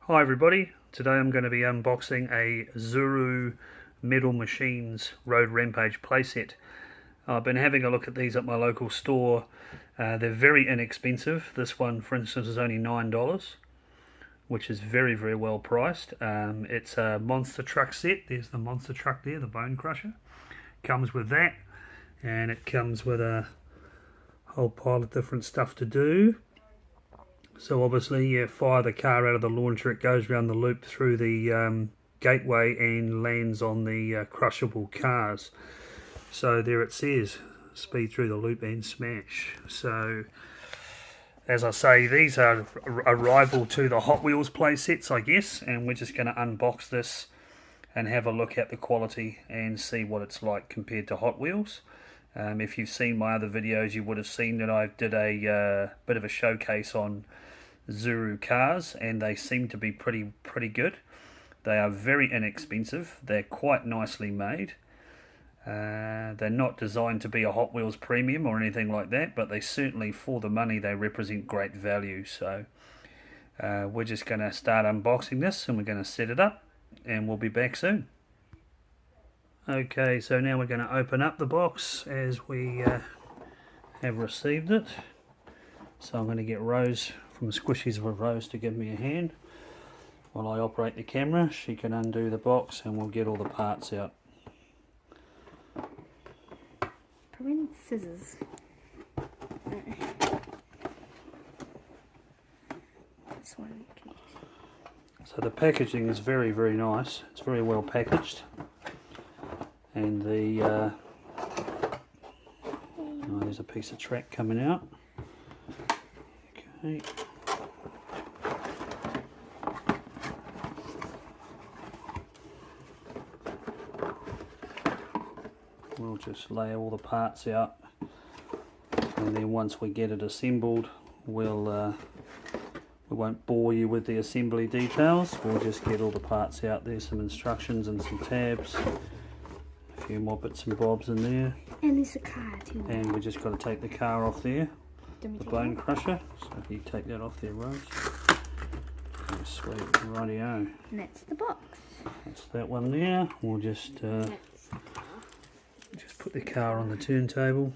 Hi everybody, today I'm going to be unboxing a Zuru Metal Machines Road Rampage playset. I've been having a look at these at my local store. They're very inexpensive. This one for instance is only $9, which is very well priced. It's a monster truck set. There's the monster truck there, the bone crusher. Comes with that, and it comes with a whole pile of different stuff to do. So obviously you fire the car out of the launcher, it goes around the loop through the gateway and lands on the crushable cars. So there it says, speed through the loop and smash. So as I say, these are a rival to the Hot Wheels play sets, I guess, and we're just going to unbox this and have a look at the quality and see what it's like compared to Hot Wheels. If you've seen my other videos, you would have seen that I did a bit of a showcase on Zuru cars, and they seem to be pretty good. They are very inexpensive. They're quite nicely made. They're not designed to be a Hot Wheels premium or anything like that, but they certainly, for the money, they represent great value. So we're just going to start unboxing this, and we're going to set it up, and we'll be back soon. Okay, so now we're going to open up the box as we have received it. So I'm going to get Rose from Squishies with Rose to give me a hand while I operate the camera. She can undo the box and we'll get all the parts out. Probably need scissors. This one. So the packaging is very nice. It's very well packaged. And the oh, there's a piece of track coming out. Okay. We'll just lay all the parts out, and then once we get it assembled, we won't bore you with the assembly details. We'll just get all the parts out. There's some instructions and some tabs. A few more bits and bobs in there. And there's a car too. And we just got to take the car off there, the bone crusher. So if you take that off there, Rose. Oh, sweet, rightio. And that's the box. That's that one there. We'll just put the car on the turntable.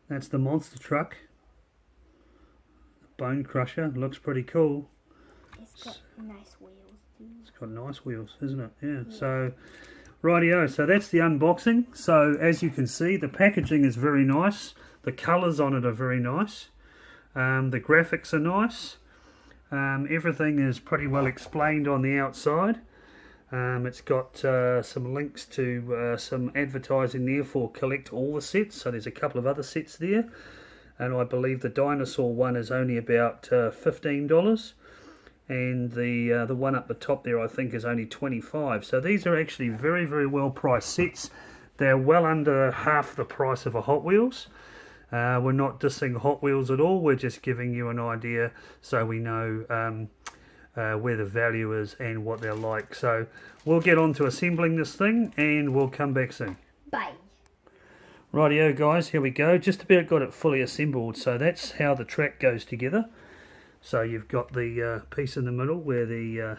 That's the monster truck. The bone crusher. Looks pretty cool. It's got nice wheels too. It's got nice wheels, isn't it? Yeah. So rightio, so that's the unboxing. So as you can see, the packaging is very nice. The colours on it are very nice. The graphics are nice. Everything is pretty well explained on the outside. It's got some links to some advertising there for collect all the sets. So there's a couple of other sets there. And I believe the dinosaur one is only about $15. And the one up the top there I think is only $25. So these are actually very well priced sets. They're well under half the price of a Hot Wheels. We're not dissing Hot Wheels at all, we're just giving you an idea so we know where the value is and what they're like. So we'll get on to assembling this thing and we'll come back soon. Bye. Rightio guys, here we go. Just about got it fully assembled. So that's how the track goes together. So you've got the piece in the middle where the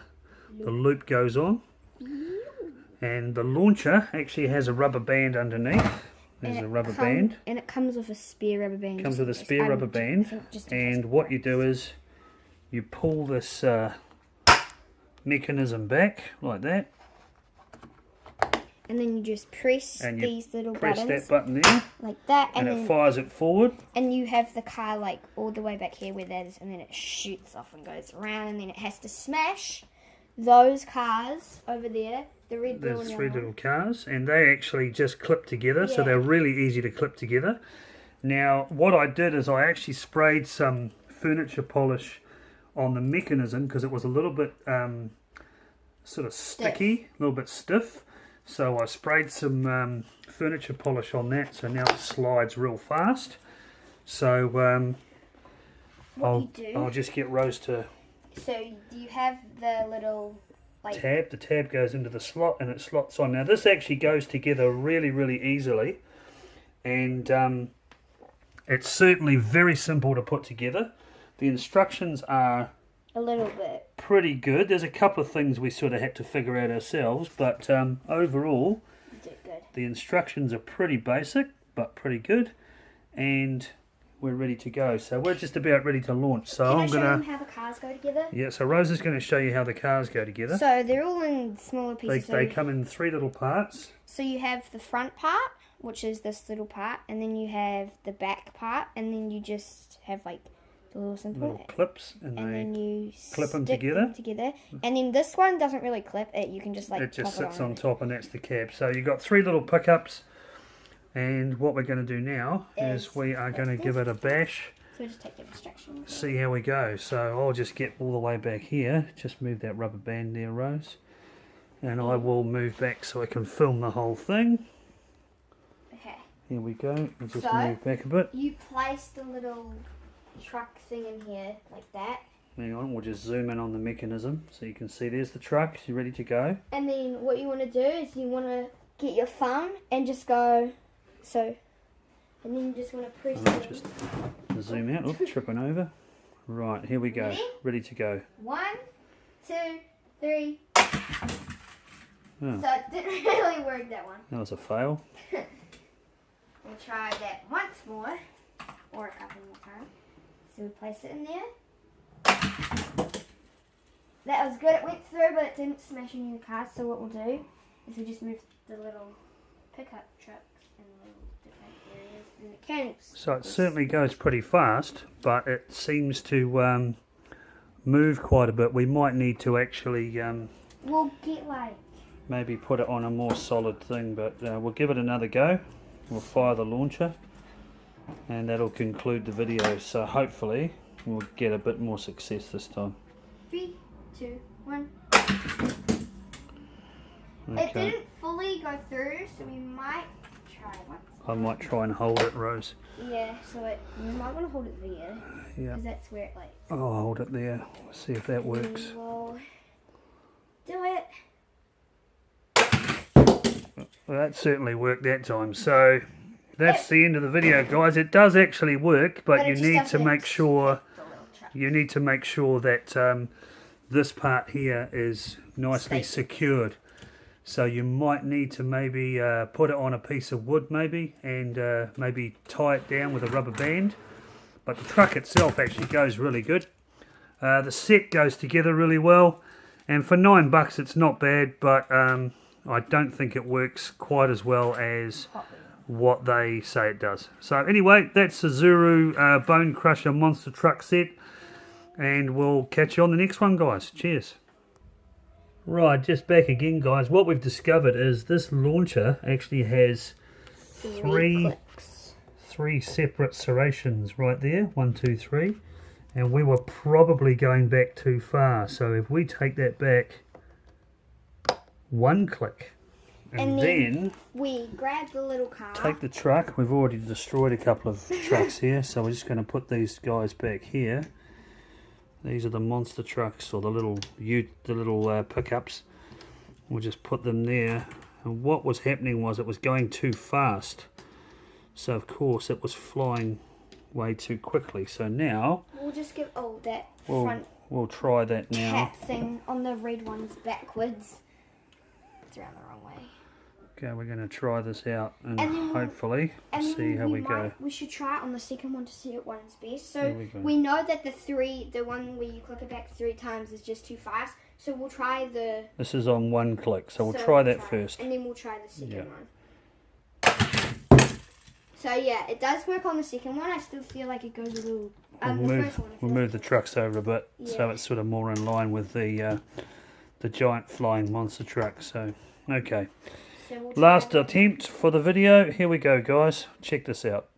loop goes on, and the launcher actually has a rubber band underneath. There's a rubber band. And it comes with a spare rubber band. Comes with a spare rubber band. And what you do is you pull this mechanism back like that. And then you just press these little buttons. Press that button there. Like that. And it fires it forward. And you have the car like all the way back here where that is, and then it shoots off and goes around, and then it has to smash those cars over there. The red, blue, and yellow. There's three little cars, and they actually just clip together, so they're really easy to clip together. Now, what I did is I actually sprayed some furniture polish on the mechanism because it was a little bit sort of sticky, a little bit stiff. So I sprayed some furniture polish on that, so now it slides real fast. So I'll just get Rose to... So you have the little... tab. The tab goes into the slot and it slots on. Now this actually goes together really easily, and it's certainly very simple to put together. The instructions are A little bit. Pretty good. There's a couple of things we sort of had to figure out ourselves, but overall, You did good. the instructions are pretty basic, but pretty good, and we're ready to go. So we're just about ready to launch. So Can I I'm show gonna. them how the cars go together? Yeah. So Rose is going to show you how the cars go together. So they're all in smaller pieces. They come in 3 little parts. So you have the front part, which is this little part, and then you have the back part, and then you just have like the little simple. Little clips, and then they you clip them stick together. And then this one doesn't really clip it. You can just like it just pop sits it on top, and that's the cab. So you've got 3 little pickups, and what we're going to do now is we are going to give it a bash. So just take the instructions. See how we go. So I'll just get all the way back here. Just move that rubber band there, Rose. And I will move back so I can film the whole thing. Okay. Here we go. I'll just So, move back a bit. You place the little truck thing in here like that. Hang on, we'll just zoom in on the mechanism so you can see there's the truck. You're ready to go. And then what you want to do is you want to get your thumb and just go so. And then you just want to press it. Just zoom out. Oop, tripping over. Right, here we go. Ready? Ready to go. 1, 2, 3. Oh, So it didn't really work, that one. that was a fail. We'll try that once more, or a couple more times. So we place it in there. That was good, it went through, but it didn't smash any of the cars. So what we'll do is we just move the little pickup trucks in little different areas. The mechanics. So it certainly goes pretty fast, but it seems to move quite a bit. We might need to actually We'll get like. maybe put it on a more solid thing, but we'll give it another go. We'll fire the launcher, and that'll conclude the video. So hopefully we'll get a bit more success this time. 3, 2, 1. It Okay. didn't fully go through, so we might try once. I might try and hold it, Rose. Yeah, so you might want to hold it there, Yeah. because that's where it like. I'll hold it there. We'll see if that works. We'll do it. Well, that certainly worked that time. So that's the end of the video, guys. It does actually work, but it you just need to doesn't make sure the little truck. you need to make sure that this part here is nicely secured. So you might need to maybe put it on a piece of wood, maybe, and maybe tie it down with a rubber band. But the truck itself actually goes really good. The set goes together really well, and for $9 it's not bad, but I don't think it works quite as well as what they say it does. So anyway, that's the Zuru Bone Crusher Monster Truck set, and we'll catch you on the next one, guys. Cheers. Right, just back again, guys. What we've discovered is this launcher actually has three separate serrations right there. 1, 2, 3. And we were probably going back too far. So if we take that back 1 click, and then we grab the little car. take the truck. We've already destroyed a couple of trucks here, so we're just going to put these guys back here. These are the monster trucks, or the little pickups. We'll just put them there. And what was happening was it was going too fast, so of course it was flying way too quickly. So now We'll just give that we'll try that now. cap thing on the red ones backwards. It's around the wrong way. Okay, we're going to try this out and then hopefully see how we go. We should try it on the second one to see what one's best. So There we go. we know that the one where you click it back 3 times is just too fast. So we'll try the. This is on 1 click, so we'll try that it, first. and then we'll try the second Yeah. one. So yeah, it does work on the second one. I still feel like it goes a little. We'll move the trucks over a bit, so it's sort of more in line with the giant flying monster truck. So okay, So we'll last try attempt for the video. Here we go, guys. Check this out.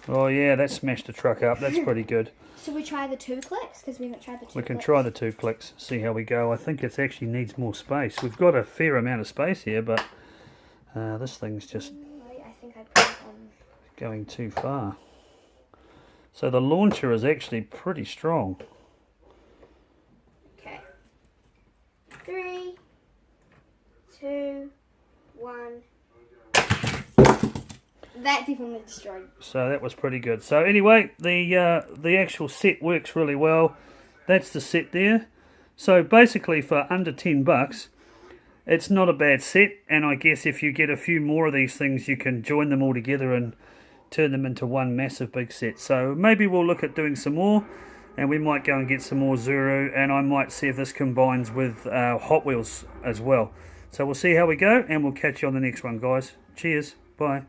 Oh yeah, that smashed the truck up. That's pretty good. Should we try the 2 clicks? Because we haven't tried the 2 We can clicks. try the 2 clicks, see how we go. I think it actually needs more space. We've got a fair amount of space here, but this thing's just I think I put it on. going too far. So the launcher is actually pretty strong. Okay. 3, 2, 1. That definitely destroyed. So that was pretty good. So anyway, the actual set works really well. That's the set there. So basically for under $10, it's not a bad set. And I guess if you get a few more of these things, you can join them all together and turn them into one massive big set. So maybe we'll look at doing some more, and we might go and get some more Zuru, and I might see if this combines with Hot Wheels as well. So we'll see how we go, and we'll catch you on the next one, guys. Cheers. Bye.